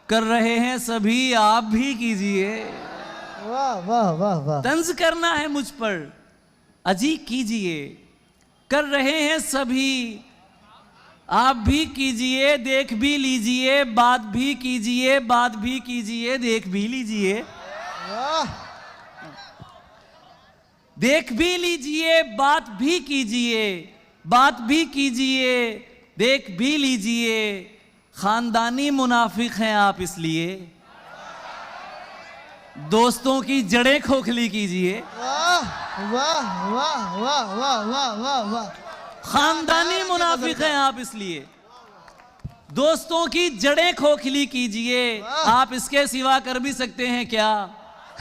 कर रहे हैं सभी, आप भी कीजिए। वाह वाह वाह वाह। तंज करना है मुझ पर, अजी कीजिए। कर रहे हैं सभी, आप भी कीजिए। देख भी लीजिए, बात भी कीजिए, बात भी कीजिए, देख भी लीजिए। वाह। देख भी लीजिए, बात भी कीजिए, बात भी कीजिए, देख भी लीजिए। खानदानी मुनाफिक हैं आप इसलिए दोस्तों की जड़ें खोखली कीजिए। वाह वाह वाह वाह वाह वाह वाह वाह। खानदानी मुनाफिक हैं आप इसलिए दोस्तों की जड़ें खोखली कीजिए। आप इसके सिवा कर भी सकते हैं क्या?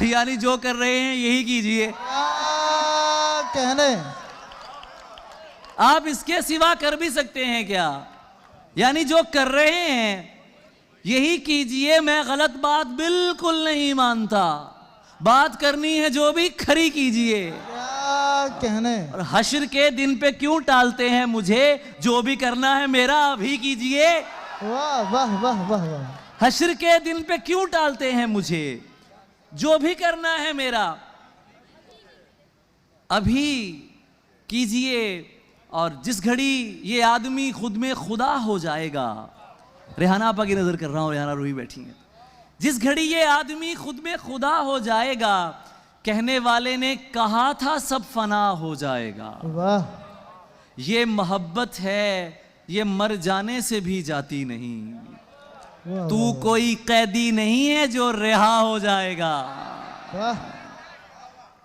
यानी जो कर रहे हैं यही कीजिए। कहने आप इसके सिवा कर भी सकते हैं क्या? यानी जो कर रहे हैं यही कीजिए। मैं गलत बात बिल्कुल नहीं मानता, बात करनी है जो भी खरी कीजिए। क्या कहने। और हश्र के दिन पे क्यों टालते हैं मुझे? जो भी करना है मेरा अभी कीजिए। वाह वाह वाह वाह वाह। हश्र के दिन पे क्यों टालते हैं मुझे? जो भी करना है मेरा अभी कीजिए। और जिस घड़ी ये आदमी खुद में खुदा हो जाएगा, रेहाना आपा की नजर कर रहा हूं, रेहाना रूही बैठी है। जिस घड़ी ये आदमी खुद में खुदा हो जाएगा, कहने वाले ने कहा था सब फना हो जाएगा। वाह। ये मोहब्बत है, ये मर जाने से भी जाती नहीं। वाह तू कोई कैदी नहीं है जो रिहा हो जाएगा। वाह।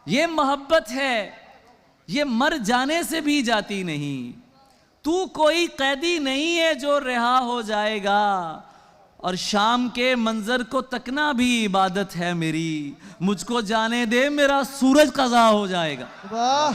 ये मोहब्बत है, ये मर जाने से भी जाती नहीं। तू कोई कैदी नहीं है जो रिहा हो जाएगा। और शाम के मंजर को तकना भी इबादत है मेरी। मुझको जाने दे, मेरा सूरज कज़ा हो जाएगा। वाह